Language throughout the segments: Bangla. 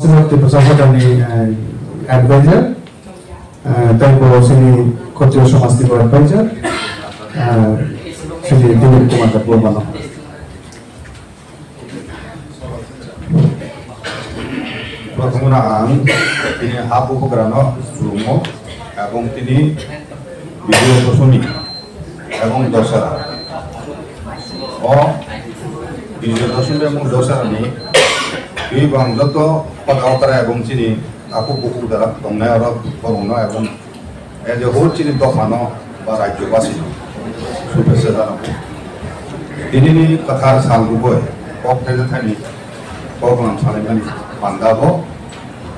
Seperti pesawat dari advisor, tempo sini Kotio Somastiko advisor, sini Dilip Kumar Purwano. প্রথমে তিনি হাফ উপকরণ রুম এবং তিনি বিজয় দশমী এবং দশহরা ও বিজয় দশমী এবং দশহরা নিয়ে এই যত পদার্থরা এবং চিনি আকু বুকুর দ্বারা দংনায় আরো করুন এবং এই যে হোল চিনি দফানো বা রাজ্যবাসী শুভেচ্ছা জানাবো তিনি কথার সাল গুবই কক থেকে থাকি কখন সালাইমানি বান্ধাবো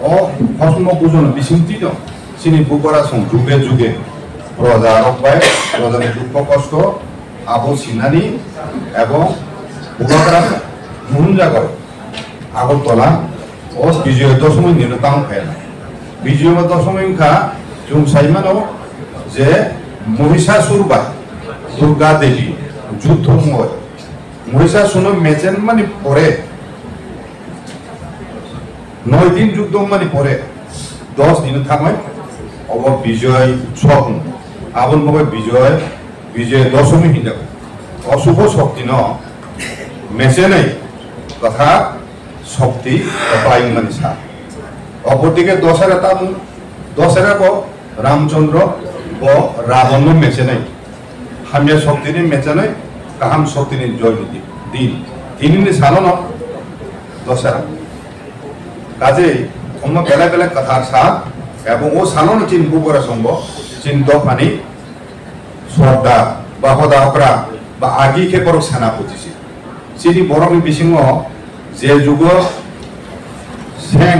ও ফসম বুঝনো বিশিংটি দं চিনি বুকরা সং যুগে যুগে প্রজা রকবাই প্রজার দুঃখ কষ্ট আবো সিনানি এবং বুকরা নুন জাগর আগরতলা ও বিজয় দশমী নিরতাম ফেলা বিজয় দশমী খা जों साइमानो जे महिषासुर बा दुर्गा देवी युद्ध मय महिषासुर मेचेन माने परे 9 दिन युद्ध माने परे 10 दिन थामाय अब विजय उत्सव आबन मगे विजय दशमी हिंदा अशुभ शक्ति न मेचेनै कथा शक्ति अपाइन माने सा अबतिके दशहरा को रामचंद्र व रावण मेचेनै हाम्य शक्ति मेचेनै काहाम शक्ति जय दिन तीन साल न दशहरा काजे हम बेला बेला कथा सा एवं ओ सालन चिन बुबरा संग चिन दफानी श्रद्धा बा हदाफरा बा आगि के पर सेनापति चिनि बरनि बिसिंग जे जुग सें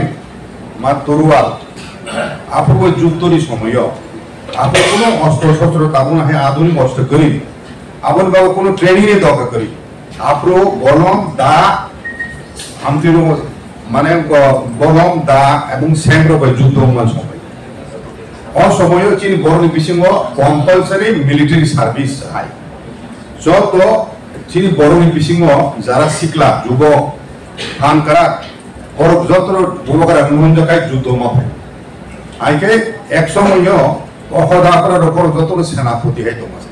मा तरुवाल आपको जुद्धनि समय आपको कोनो अस्त्र शस्त्र ताबुन है आधुनिक अस्त्र करी आपन बाबू कोनो ट्रेनिंग ए दरकार करी आपरो बलम दा हमतिरो माने बलम दा एवं सेंग्रो बाय जुद्ध मान समय और समय चिनि बरनि बिसिंग कंपलसरी मिलिटारी सर्विस हाय जत चिनि बरनि बिसिंग जारा सिकला जुबक फानकारा और जतर बुबकारा नुनजकाय जुद्ध माफे आइके एक समय अहदाफरा रखर जत सेनापति है दंगास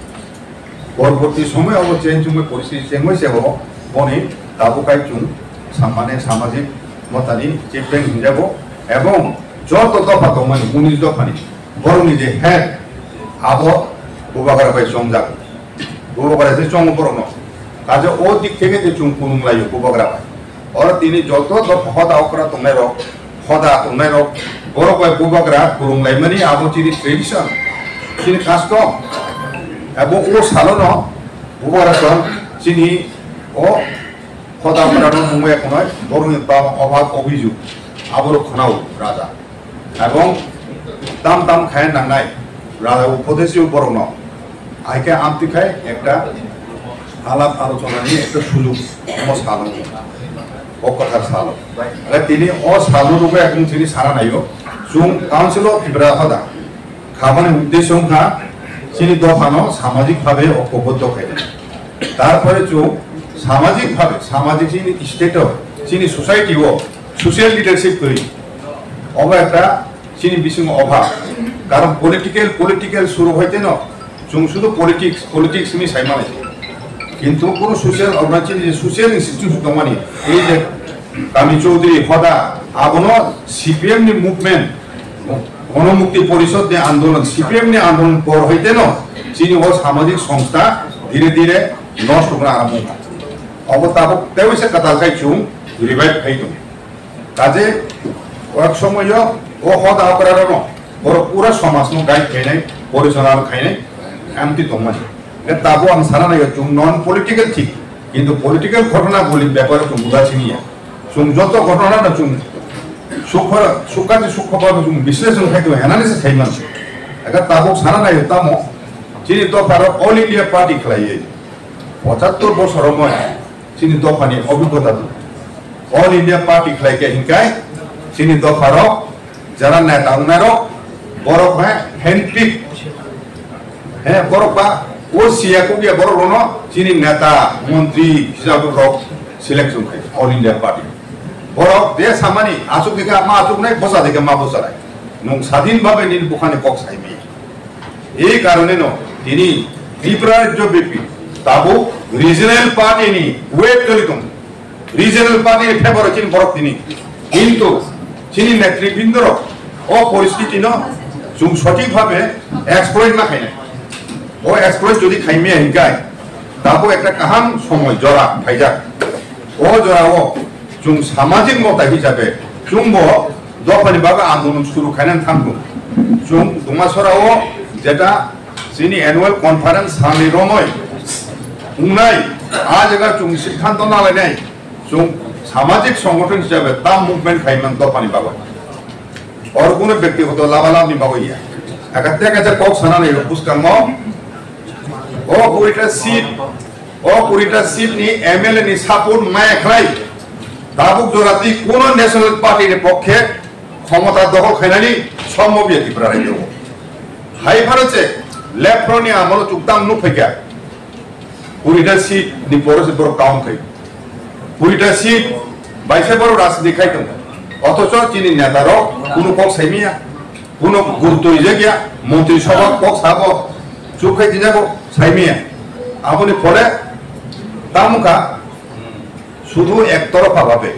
परवर्ती समय अब चेंज में परिस्थिति चेंज से हो बने दाबुकाय चुं माने सामाजिक मतानि चेपें हिंजाबो एवं जत दफा दंमानि 19 दफानि बरनि जे हेड आबो बुबाकारा बाय संजाग बुबाकारा से चंग परनो काजे ओ दिक থেকে যে চুং কুনুংলাयो बुबाकारा और তিনি যত দফা হদাফরা দंनाय रक हदा दंनाय रक बरक बाय बुबाकारा कुरुंलायमानि आबो चिनि ट्रेडिशन चिनि कास्टम एबो ओ सालन बुबाकारा सन चिनि ओ हदाफरा मुंगे कोनाय बरनि बाम अभाव अभिजुग आबो खनाव राजा एवं दाम दाम खाय नांनाय राजा उपदेशियो बरन आइके आमतिखाय एकटा आलाप आलोचनानि एकटा सुजुग ओ सालन कथार सालो তিনি ও সালো রূপে একদম তিনি সারা নাইও जों काउंसिल ऑफ इब्राहदा खामानि उद्देश्य खा चिनि दफानो सामाजिक भावे ঐক্যবদ্ধ খাইলে তারপরে जों सामाजिक चिनि स्टेट चिनि सोसाइटी ও सोशल लिडारशिप करी अब একটা चिनि बिसिंग अभाव कारण पॉलिटिकल शुरू হইতে न जों শুধু पॉलिटिक्स नि साइमाने কিন্তু কোন সোশ্যাল অর্গানাইজেশন যে সোশ্যাল ইনস্টিটিউশন দমানি এই যে কামি চৌধুরী হদা আবনো সিপিএম নি মুভমেন্ট গণমুক্তি পরিষদ নে আন্দোলন সিপিএম নি আন্দোলন পর হইতে ন চিনি ও সামাজিক সংস্থা ধীরে ধীরে নষ্ট করা আরম্ভ হয় অবতাব তেইসে কাতালকাই চুং রিভাইভ খাইতো কাজে এক সময় ও হদা অপরাধ ন বড় পুরো সমাজ ন গাইড খাইনাই পরিচালনা খাইনাই এমতি দমানি ताबो आं साना नायो जों नन पॉलिटिकल ठीक किंतु पॉलिटिकल घटना बोली ব্যাপার তো বুঝাছিনিয়া जों যত ঘটনা না जों সুখাতে সুখভাবে जों বিশ্লেষণ খাইতো অ্যানালিসিস খাইমান একা তাবো সানা নাयो তামো চিনি দফার অল ইন্ডিয়া পার্টি খেলাইয়ে 75 বছর সময় চিনি দফানি অভিজ্ঞতা অল ইন্ডিয়া পার্টি খেলাইকে হিংকাই চিনি দফার যারা নেতা উনারো বড় হয় হ্যান্ডপিক হ্যাঁ বড় বা वो सिया को क्या बरो रोनो चिनी नेता मंत्री हिसाब रक सिलेक्शन खाई all India party borok de samani asuk dikha ma asuk nai bosa dikha ma bosa nai nung স্বাধীন ভাবে নির্বাচনে কক সাইমি এই কারণে ন তিনি ত্রিপুরার যে বিপি তাবু রিজনাল পার্টি নি ওয়েট চলিতম রিজনাল পার্টি ফেভার চিন বরক তিনি কিন্তু চিনি নেতৃবৃন্দর অপরিস্থিতি ন जों সঠিকভাবে এক্সপ্লয়েট না খাই না ও এক্সপ্লয়েট যদি খাইমে হিংকায় তাবো একটা কাহাম সময় জরা ফাইজাক ও জরাও जों সামাজিক মতা হিসাবে जोंबो দফানি বাবা আন্দোলন শুরু খাইনান থামবো जों দুমাসরাও যেটা যিনি অ্যানুয়াল কনফারেন্স সামনে রময় উনাই আজ এগা जों সিদ্ধান্ত না লাইনাই जों সামাজিক সংগঠন হিসাবে তা মুভমেন্ট খাইমান দফানি বাবা और কোনো ব্যক্তিগত লাভালাভ নিবাবো ইয়া একাতে কাছে কক সানা নেই পুস্কাম ও পুরিটা সিট নি এমএলএ নি সাপোর্ট মায় খাই দাবুক জোরাতি কোন ন্যাশনাল পার্টির পক্ষে ক্ষমতা দখল খাইনানি সম্ভব ইয়া ত্রিপুরা রাজ্য হাই ভারতে লেফ্টনি আমল চুক্তাম নু ফেকা পুরিটা সিট নি পরসে বড় কাউন্ট খাই পুরিটা সিট বাইসে বড় রাজনীতি খাইতো অথচ চিনি নেতারও কোনো কক সাইমিয়া কোনো গুরুত্ব ইজে গিয়া মন্ত্রিসভা কক সাব চুপ খাইতে যাব সাইমিয়া আপনি ফলে তামুকা শুধু একতরফা ভাবে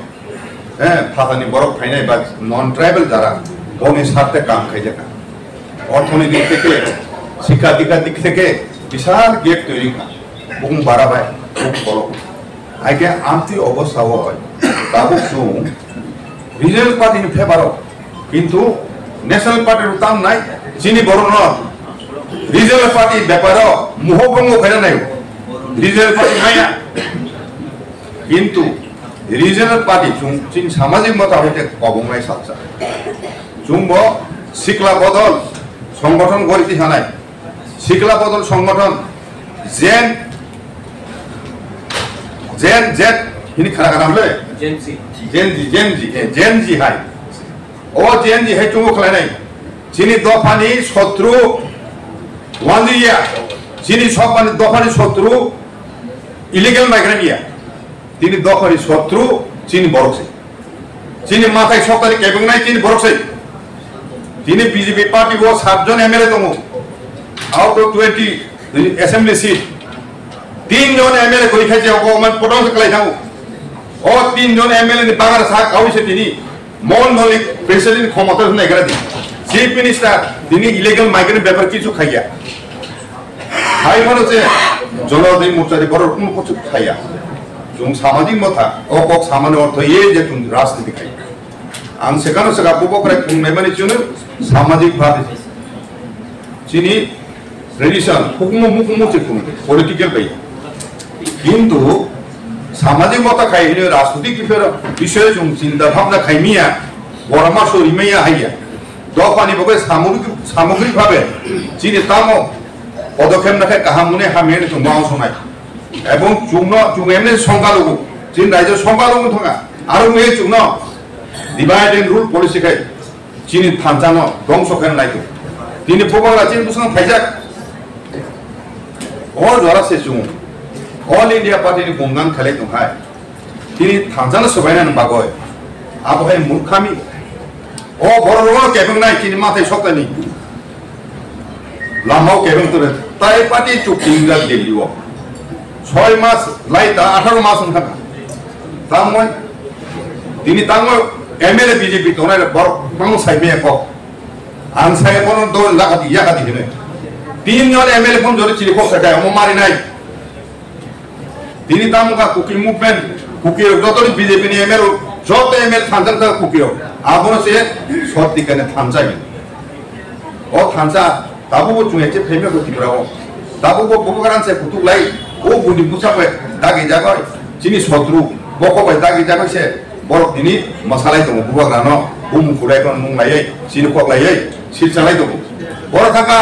হ্যাঁ ফাঁসানি বরফ খাইনাই বা নন ট্রাইবেল যারা বনের স্বার্থে কাম খাই দেখা অর্থনীতির থেকে শিক্ষা দীক্ষার দিক থেকে বিশাল গেট তৈরি বহু বাড়াবায় খুব বড় আগে আন্তি অবস্থাও হয় তাবুক রিজনাল পার্টি ফেভারও কিন্তু ন্যাশনাল পার্টির দাম নাই চিনি বড় নয় রিজনাল পার্টি ব্যাপারও মোহভঙ্গ করে নাই রিজনাল পার্টি নাই কিন্তু রিজনাল পার্টি চিন সামাজিক মত হইতে অবংলাই সাচ্চা চুম্ব শিকলা বদল সংগঠন গড়িতে হানায় শিকলা বদল সংগঠন জেন জেন জেট হিনি খানা খানা হলে জেনজি হাই ও জেনজি হাই চুমু খেলা নাই চিনি দফানি শত্রু ওয়ানজিয়া চিনি সব দফানি শত্রু ইলিগাল মাইগ্রেন্ট ইয়া তিনি দফানি শত্রু চিনি বরকছে চিনি মাথায় সরকারি কেবং নাই চিনি বরকছে তিনি বিজেপি পার্টি ও 7 জন এমএলএ দমু আউট অফ 20 অ্যাসেম্বলি সিট 3 জন এমএলএ কই খাইছে গভর্নমেন্ট পটাউস কলাই থাকু ও 3 জন এমএলএ নি বাগার সাক আউছে তিনি মোহন মল্লিক প্রেসিডেন্ট ক্ষমতা নাই গরা দি চিফ মিনিস্টার তিনি ইলিগাল মাইগ্রেন্ট ব্যাপার কিছু খাইয়া হাই মানুষে জনদী মোর্চারি বড় কোন কিছু খাইয়া जों সামাজিক মতা ও কক সামান্য অর্থ এই যে তুমি রাজনীতি খাই আন সেখানে সেটা উপকরে মেমানি চুনে সামাজিক ভাবে চিনি ট্রেডিশন হুকুম মুকুমুচে কোন পলিটিক্যাল বাই কিন্তু সামাজিক মতা খাই হলে রাজনৈতিক বিষয়ে जों চিন্তা ভাবনা খাইমিয়া পরামর্শ রিমাইয়া হাইয়া দফানি বগে সামগ্রিক ভাবে চিনি তামো পদক্ষেপ রাখে কাহামুনে হামিয়ে जों মাও শোনায় এবং চুং এমনি সংখ্যালঘু চীন রাজ্যের সংখ্যালঘু থাকা আরো মেয়ে চুং ডিভাইড এন্ড রুল পলিসি খাই চিনি থানচানো ধ্বংস খেয়ে নাইতো তিনি প্রবালা চীন বুঝানো ফাইজাক ও জরাসে চুং অল ইন্ডিয়া পার্টির গমগান খেলাই দোহায় তিনি থানচানো সবাইনান বাগয় আবহাওয়ায় মূর্খামি ও বড় বড় কেবং নাই তিনি মাথায় সকানি লামাও কেবং তোরে তাই পার্টি চুক্তি ইংরাজ দিল্লিও 6 মাস লাইতা 18 মাস থাকা তাময় তিনি তাময় এমএলএ বিজেপি তোনার বড় মানুষ সাইমে ক আনসাই কোন দল লাগাতি ইয়াগাতি দিনে 3 জন এমএলএ কোন জরে চিলি কোক সাকায় ও মারি নাই তিনি তামকা কুকি মুভমেন্ট কুকি যতই বিজেপি নি এমএলএ যত এমএলএ থানজান কা কুকিও আবনো সে সত্যি কেনে থানজাই ও থানজা তাবু চুয়েছে ফেমে গতি ব্রাও তাবু বকরান সে কুতুক লাই ও বুনি বুসাবে দাগি জাগয় চিনি শত্রু বকবাই দাগি জাগয় সে বড় দিনি মশালাই দম বুবাগ্রানো বুম খুড়াই কোন মুং লাইयै চিনি কক লাইयै সিল চালাই দম বড় থাকা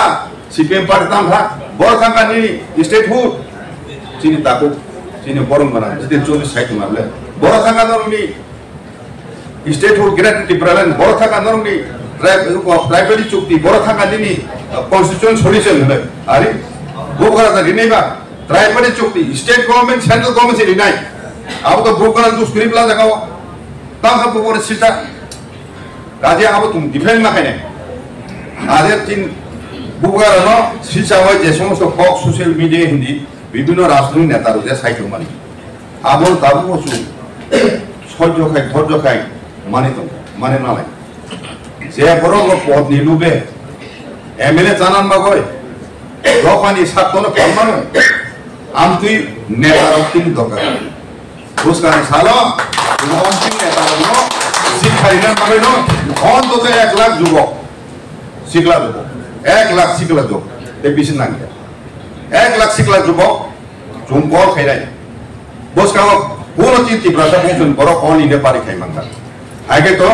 সিপিএম পার্টি তাম থা বড় থাকা নি স্টেট হুড চিনি তাকু চিনি বরং বানা যেতে 40 সাইট মারলে বড় থাকা নরনি স্টেট হুড গ্র্যাটিটি প্রালেন বড় থাকা নরনি ট্রাইবেলি চুক্তি বড় থাকা দিনি কনস্টিটিউশন সলিউশন হলে আরে বকরা দা রিনেবা ট্রাইবেলি চুক্তি স্টেট গভর্নমেন্ট সেন্ট্রাল গভর্নমেন্ট সে নাই अब तो ब्रोकर जो स्क्रिप्ट ला जगह tangka bubur sita kaje abo tum defend makanya ada tin bukan no sisa wajah semua sok sosial media hindi বিভিন্ন রাজনৈতিক নেতার যে সাইকেল মানি আবল তাবু বসু ধৈর্য খাই মানে নালাই যে বড় পদ নিলুবে এমএলএ জানান বাগয় দোকানি সাতনো ফরমানো আম তুই নেতার তিন দরকার বুঝকান সালো অন্তিম নেতার নো শিক্ষারিনা বাগয় নো অন্তত 1 লাখ যুবক শিখলা যুবক 1 লাখ শিখলা যুবক এই বেশি না 1 লাখ শিখলা যুবক জুমকল খাইরাই বুঝকান কোনো চিন্তি প্রাসা বুঝুন বড় অনি নে পারি খাই মাঙ্গা আগে তো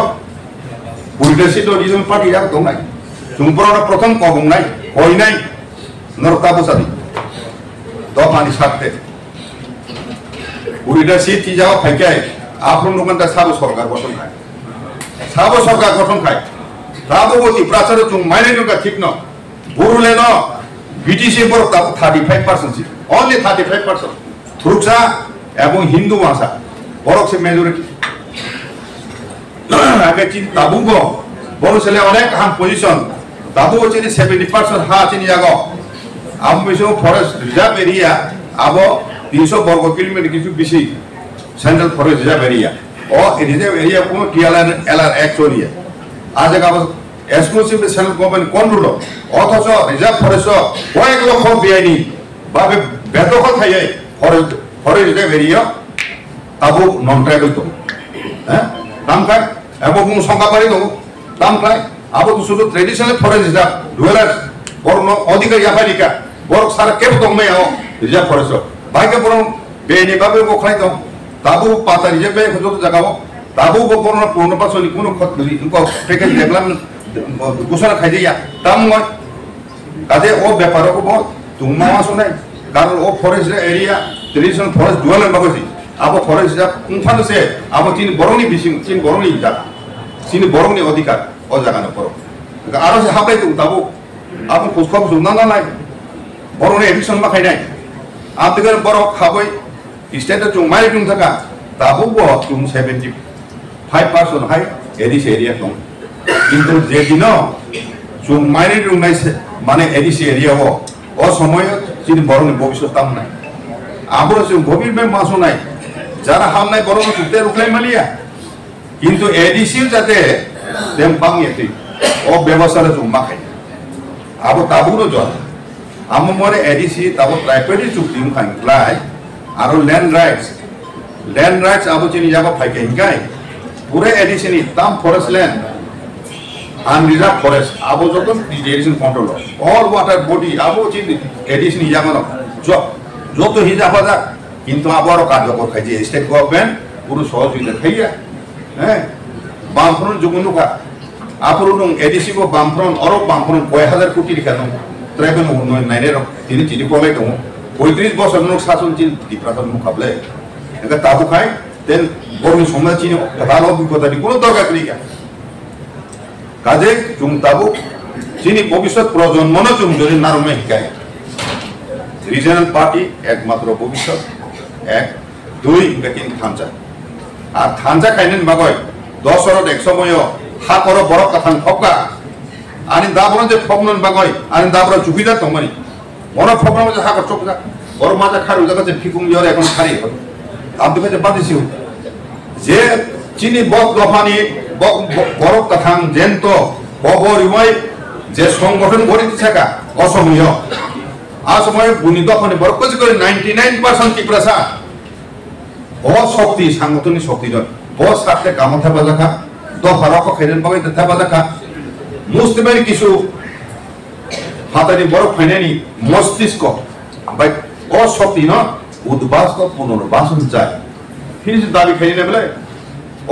পুলিশি তো রিজন পার্টি যাক তো নাই জুমপুরনা প্রথম কবং নাই কই নাই নরতা বসাদি দফানি সাথে পুলিশি কি যাও ফাইকাই আপন লোকটা সাব সরকার গঠন খায় সাব সরকার গঠন খায় রাববতী প্রাচার জুম মাইনে নুকা ঠিক ন বুরুলে ন বিটিসি বড় তা 35% only 35% থুরুকসা এবং হিন্দু ভাষা বড় মেজরিটি আগে চিন তাবুগো বড় ছেলে অনেক হাম পজিশন তাবু চিনি 70% হা চিনি জাগো আম বেশি ফরেস্ট রিজার্ভ এরিয়া আবো 300 বর্গ কিলোমিটার কিছু বেশি সেন্ট্রাল ফরেস্ট রিজার্ভ এরিয়া ও রিজার্ভ এরিয়া কোন টিএলআর এলআর অ্যাকচুয়ালি আজ আবার এক্সক্লুসিভ সেন্ট্রাল গভর্নমেন্ট কন্ট্রোল অথচ রিজার্ভ ফরেস্ট কয়েক লক্ষ বিআইনি ভাবে বেদখল থাকে ফরেস্ট রিজার্ভ এরিয়া তাবু নন ট্রাইবাল তো হ্যাঁ দাম খায় এবং সংখ্যাবাড়ি দো দাম খায় আবু তো শুধু ট্রেডিশনাল ফরেস্ট রিজার্ভ ডুয়েলার বড় অধিকার ইয়াফারিকা বড় সারা কেব দমে আও রিজার্ভ ফরেস্ট বাইকে বড় বেনি ভাবে বখাই দম তাবু পাতা রিজার্ভ যত জায়গাও তাবু বড় পূর্ণপাশনি কোনো খত দিলি ইনকো প্যাকেজ ডেভেলপমেন্ট ঘোষণা খাই দিয়া দাম নয় কাজে ও ব্যাপারও বড় তুমা শুনাই কারণ ও forest area traditional forest dweller বাগছি আবো ফরেস্ট রিজার্ভ কোনখানে সে আবো চিন বরংনি বিসিং চিন বরংনি জায়গা চিন বরংনি অধিকার ও জায়গানো পড়ো আরো সে হাবাই তো তাবো আবো খোঁজখব শুননা না নাই বরংনি এডিশন বাখাই নাই আপনাদের বড় খাবই স্টেটে চুং মাই চুং থাকা তাবো ব চুং 75% হাই এডিস এরিয়া দং কিন্তু যেদিন চুং মাইনি চুং নাই মানে এডিস এরিয়া ও সময় চিন বরংনি ভবিষ্যৎ তাম নাই আমরা চুং গভীর মে মাসো নাই যারা হাম নাই বরং সুতে রুকলাই মালিয়া কিন্তু এডিসি যাতে তেম পাংয়েতি ও ব্যবসারে জুম্মা খাই আবো তাবুনো জল আমো মরে এডিসি তাবো ট্রাইপেডি চুক্তি খাইলাই আর ল্যান্ড রাইটস আবো চিনি যাবো ফাইকে হিংগাই পুরে এডিসি নি তাম ফরেস্ট ল্যান্ড আনরিজার্ভ ফরেস্ট আবো যত এডিশন কন্ট্রোল অল ওয়াটার বডি আবো চিনি এডিসি নি যাবো যত হিজা হওয়া যাক কিন্তু আবারও কার্যকর খাইছে স্টেট গভর্নমেন্ট পুরো সহযোগিতা খাইয়া হ্যাঁ বামফ্রন্ট যুগুনুকা আপুরুন এডিসি গো বামফ্রন্ট অরব বামফ্রন্ট 1000 কোটি টাকা দং ট্রাইবেল উন্নয়ন নাইনের তিনি চিনি কলাই দং 35 বছর নক শাসন চিন ডিপ্রাসন মুখাবলে এটা তাবু খাই দেন বর্ণ সমাজ চিনি ভালো অভিজ্ঞতা কোনো দরকার নেই কাজে জুম তাবু চিনি ভবিষ্যৎ প্রজন্ম না জুম যদি নারমে হিকায় রিজনাল পার্টি একমাত্র ভবিষ্যৎ এক দুই বেকিং থানচা আর থানচা খাইনেন বাগয় 10 অর 100 সময় হা করো বড় কথা ফকা আনি দাবরন যে ফকনন বাগয় আনি দাবর জুবিদা তমানি বড় ফকনন যে হা কর চকজা বড় মাঝে খারু জায়গা যে ফিকুম জরে এখন খারি আপনি কাছে বাদিছিও যে চিনি বক দফানি বড় কথা জেন্ত ববরিময় যে সংগঠন গড়িতে থাকা অসমীয় আসময় বুনি দফানি বড় কজ করে 99% কি প্রসা बहुत शक्ति सांगठनिक शक्ति জন बहुत সাথে কামথা বাজাকা দফা রক খেরেন বাগৈ তথা বাজাকা মুসলিমের কিছু হাতানি বড় ফাইনানি মস্তিষ্ক বাই ও শক্তি ন উদ্বাস্ত পুনর্বাসন চায় তিনি দাবি খাইনে বলে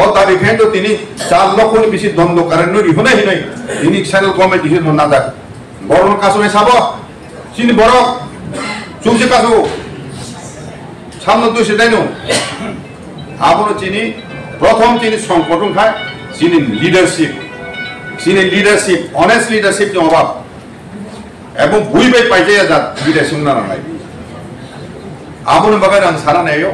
ও দাবি খাই তো তিনি 4 লক্ষ বেশি দ্বন্দ্ব কারণ রিহনে হিনাই তিনি সেন্ট্রাল গভর্নমেন্ট ডিসিশন না যাক বড় কাছে সাব চিনি বড় চুমসি কাছে সামনে তো সেটাই নো আবার চিনি প্রথম চিনি সংগঠন খায় চিনি লিডারশিপ অনেস্ট লিডারশিপ যে অভাব এবং বুই বাই পাইতে যা লিডারশিপ না নাই আবার বাগাই রান সারা নেয়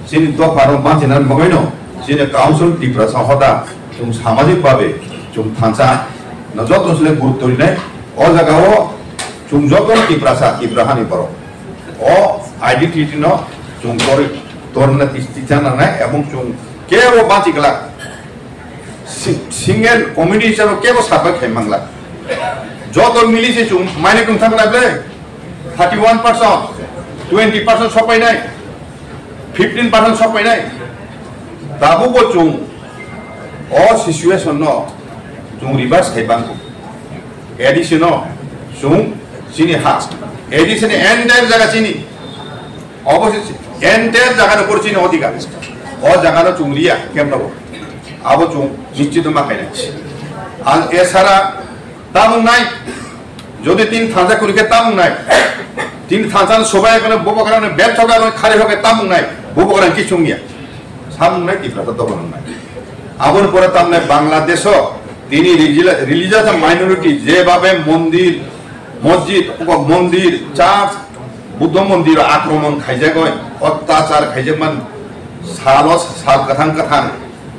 চিনি দফার মাঝে না বাগাই নো जिने काउंसिल टिप्रासा होदा जों सामाजिक भावे जों थांसा न जतन से गुरुत्व दिनाय ओ जगाओ जों जतन टिप्राहानि बरो ओ आइडेंटिटी न जों तोरना तिस्तिजाना नाय एवं जों केवो बांचिगला सिंगल कम्युनिटी हिसाबै केवो साबा खायमांला जतन मिलिसे जों माने जों थांलाबले 31% 20% सफायनाय 15% सफायनाय दाबो जों अ सिचुएशन न जों रिभार्स खायबांगौ एडिशन जों सिनि हा एडिशन एंटायर जागा सिनि अबश्य एंटायर जागा ऊपर सिनि अधिकार अ जागा न जों रिया केमनाबो आबो जों निश्चित माखायनाय आं एसारा तामुंनाय যদি তিন থাঁজা করিকে তামুংনাই তিন থাঁজান সবাই এখানে ববকরানে বেল ঠগানো খালি হবে তামুংনাই ববকরান কি সঙ্গিয়া সামুংনাই টিপ্রাটা দবন নাই আবর পরে তামনে বাংলাদেশ তিনি রিলিজিয়াস মাইনরিটি যেভাবে মন্দির মসজিদ মন্দির চার্চ বুদ্ধ মন্দির আক্রমণ খাইজে গয় অত্যাচার খাইজে মান সালস সাল কথাং কথাং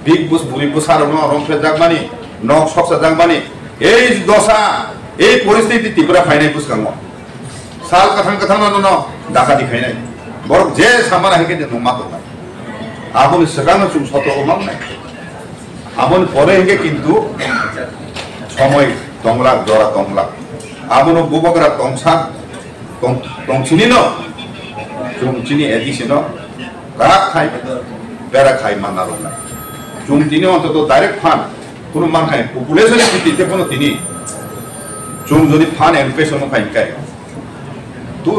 বিগ বুস বুরি বুসার রংফে জাগমানি নক সকসা জাগমানি এই দশা এই পরিস্থিতি ত্রিপুরা ফাইনাই বুঝকাম সাল কথা ন ডাকাতি খাইনাই বরং যে সামান আহিকে যে নমা করলাম আপন সেখানে চুম শত অমাম নাই আপন পরে হিকে কিন্তু সময় তংলা জরা তংলা আপন বুবকরা তংসা তংচিনি ন চুম চিনি এদিছিল রাগ খাই বেড়া খাই মানার না চুম তিনি অন্তত ডাইরেক্ট ফান কোনো মান খাই পপুলেশনের ভিত্তিতে কোনো তিনি जों যদি ফান এডুকেশন খাইকাই তো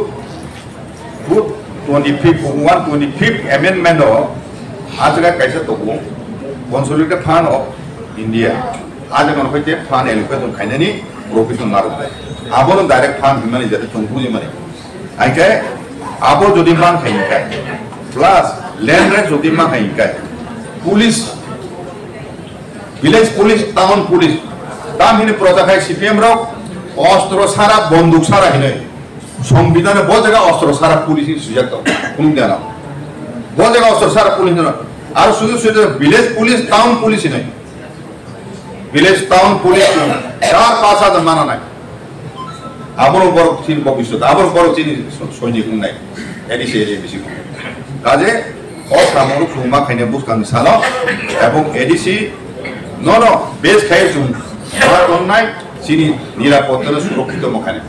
25th amendment আজকা কাইসা তো কনসোলিডেটেড ফান্ড অফ ইন্ডিয়া আজকা হইতে ফান এডুকেশন খাইনানি প্রফেশন নারবাই আবো ডাইরেক্ট ফান মানে যেতে তংপুজি মানে আইকে আবো যদি মান খাইকাই প্লাস ল্যান্ড রাইট যদি মান খাইকাই police village police town police তামিনে প্রজা খাই সিপিএম রাও অস্ত্র সারা বন্দুক সারা হিনে সংবিধানে বহু জায়গা অস্ত্র সারা পুলিশ সুযোগ কোন দেনা বহু জায়গা অস্ত্র সারা পুলিশ না আর শুধু শুধু ভিলেজ পুলিশ টাউন পুলিশ নাই ভিলেজ টাউন পুলিশ 4-5 মানা নাই আবার বড় চিন ভবিষ্যৎ আবার বড় চিন সৈনিক নাই এডিসি এরিয়া বেশি কাজে অসামরিক সুমা খাইনে বুঝকান সালো এবং এডিসি নন বেশ খাই চুম নাই চিনি নিরাপত্তা সুরক্ষিত মখানে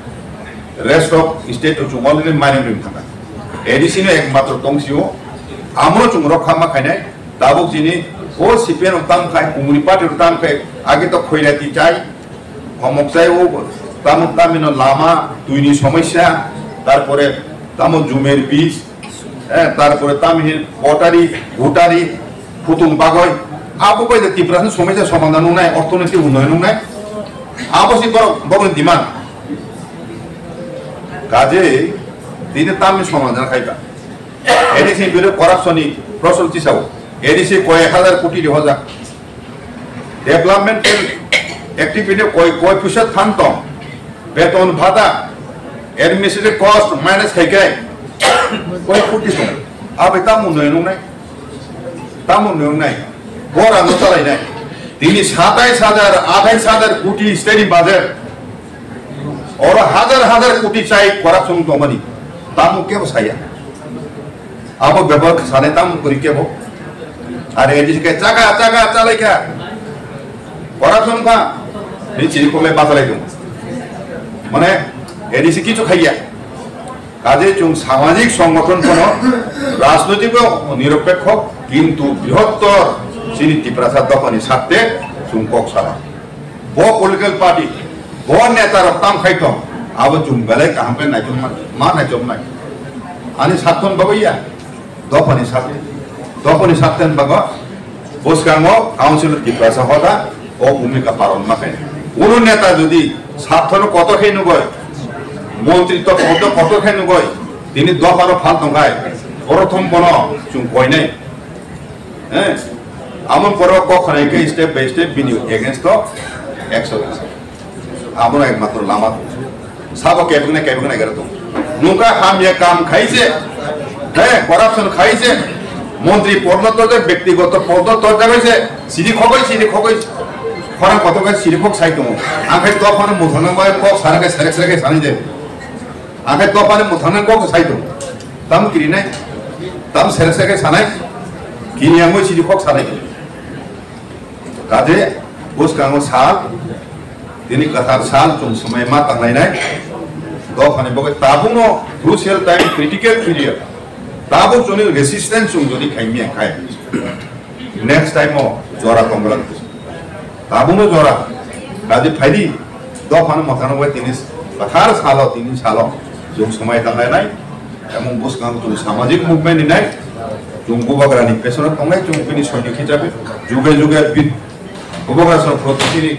রেস্ট অফ স্টেট চুম অলরেডি মাইনরিটি থাকা এডিসি একমাত্র তংসিও আমরা চুম রক্ষা মাখাইনাই দাবক চিনি ও সিপিএন তাম খাই কুমুরি পার্টির তাম খাই আগে তো খৈরাতি চাই অমক চাই ও তামুক তামিন লামা দুইনি সমস্যা তারপরে তামুক জুমের বীজ তারপরে তামিন পটারি ভোটারি ফুতুং বাগয় আবু কই ত্রিপুরা সমস্যা সমাধান নাই অর্থনৈতিক উন্নয়ন নাই আবশ্যিক বড় ডিমান্ড কাজে দিনে তামি সমাধান খাইবা এডিসি বিরুদ্ধে করাপশনই প্রচলিত চাও এডিসি কয়েক হাজার কোটি হাজার ডেভেলপমেন্ট অ্যাক্টিভিটি কয় ফিসদ থানতম বেতন ভাতা এডমিনিস্ট্রেটিভ কস্ট মাইনাস খাইকাই কয় কোটি সম আবে তাম উন্নয়ন নাই বড় আন্দোলন চালাই নাই তিনি 27,000 কোটি স্টেডিয়াম বাজেট और हजार कोटी चाय कराप्शन कमानी तामु के बसाया अब व्यवहार साने तामु करी के बो अरे एडिसी के चागा चाले क्या कराप्शन का निची को ले बातलाई दो माने एडिसी की जो खाइया কাজে চুং সামাজিক সংগঠন কোন রাজনৈতিক নিরপেক্ষ কিন্তু বৃহত্তর চিনি ত্রিপুরা দফানি সাথে চুং কক্সারা ব পলিটিক্যাল পার্টি ব নেতা রক্তাম খাইতম আব চুং বেলে কাহাম পে নাইতম মা নাইতম নাই আনি সাতন বাবইয়া দফানি সাথেন বাবা বসকাঙ্গ কাউন্সিল ত্রিপুরা হদা ও ভূমিকা পালন মাখাই কোন নেতা যদি স্বার্থর কত খাই নগয় মন্ত্রিত্ব পদ কত খাই নগয় তিনি দফারও ফাল দঙ্গায় প্রথম বন চুং কই নাই হ্যাঁ আমন পর কখনাইকে স্টেপ বাই স্টেপ বিনি এগেইনস্ট অ্যাকশন আমরা একমাত্র লামা সাবো কেবনে গেল তো নুকা হাম ये काम খাইছে হ্যাঁ করাপশন খাইছে মন্ত্রী পর্ণত ব্যক্তিগত পদ তরজা হয়েছে সিঁড়ি খগই খরা কত গাছ সিঁড়ি খক সাইতো আখাই তফানে মুথানা গয় কক সারাকে সেরেকে সানি দে আখাই তফানে মুথানা কক সাইতো তাম কিরি নাই তাম সেরেকে সানাই কিনি আঙ্গই সিঁড়ি খক সানাই কাজে বস কাঙ্গো সাল তিনি কথার সাল চুম সময় মা তাংনাই নাই দফানে বগে তাবুনো ক্রুশিয়াল টাইম ক্রিটিক্যাল পিরিয়ড তাবো জনি রেসিস্টেন্স চুম যদি খাইমিয়া খাই নেক্সট টাইম জরা কমলান তাবুনো জরা কাজে ফাইদি দফানে মথানো বগে তিনি কথার সাল তিনি সাল চুম সময় তাংনাই নাই এবং বস কাঙ্গো চুম সামাজিক মুভমেন্ট নাই চুম বুবাগ্রানি পেছনে তংনাই চুম পিনি সৈনিক হিসাবে যুগে যুগে বুবাগ্রাসন প্রতিটি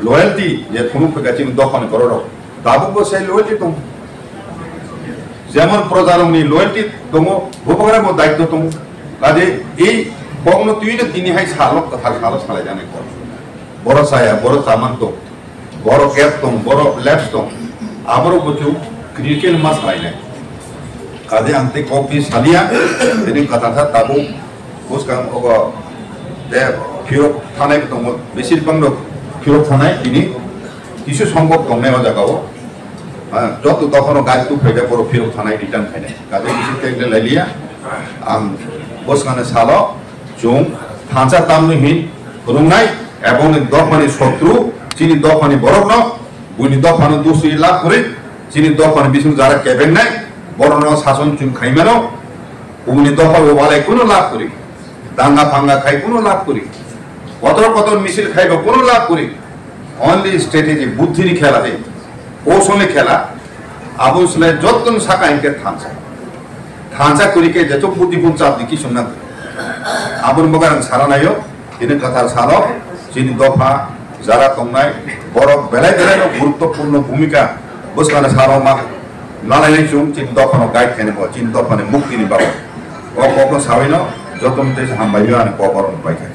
লয়্যালটি যে কোনো কাছে দফানে করো তাবুকো সেই লয়্যালটি তুমি যেমন প্রজারংনি লয়্যালটি তুমি বুবাগ্রার দায়িত্ব তুমি কাজে এই কখনো তুই না তিনি হাই সালক কথা সালক সালাই জানে কর বড় সায়া বড় সামান্ত বড় ক্যাপ তুমি বড় ল্যাপস তুমি আমারও বলছো ক্রিকেট মাস সালাই নাই কাজে আনতে কপি সালিয়া তিনি কথা থা তাবু বুঝকাম ওগো দে ফিরত থানায় তুমি বেশিরভাগ লোক ফিরত থানায় তিনি কিছু সম্ভব কমে জায়গাও যত তখনও গাছ তু ফেটে পড়ো ফিরত থানায় রিটার্ন খাই নাই কাজে কিছু তেগলে লাইলিয়া বসখানে সাল চুং থাঁচা তামনুহীন রুংনাই এবং দফানি শত্রু চিনি দফানি বরফ ন বুনি দফানো দুসরি লাভ করে চিনি দফানি বিষ্ণু যারা কেবেন নাই বড় শাসন চুম খাইমেন উনি দফা ওবালাই কোনো লাভ করি দাঙ্গা ফাঙ্গা খাই কোনো লাভ করি কত মিছিল খাইব কোনো লাভ করি অনলি স্ট্র্যাটেজি বুদ্ধির খেলা দেয় কৌশলে খেলা আবু সুলাই যতন শাখা ইনকে থাঁচা করিকে যত বুদ্ধিপূর্ণ চাপ দিকি শুননা আবুর মগার সারা নাইও তিনি কথার সালো চিনি দফা যারা কমনাই বড় বেলায় গুরুত্বপূর্ণ ভূমিকা বসকানে সারা মা নালাই চুম চিনি দফানো গাইড খেনে চিনি দফানে মুক্তি নিবাব ও কখন সাবাইন যতন দেশ হামবাইও আনে কবরণ পাইছে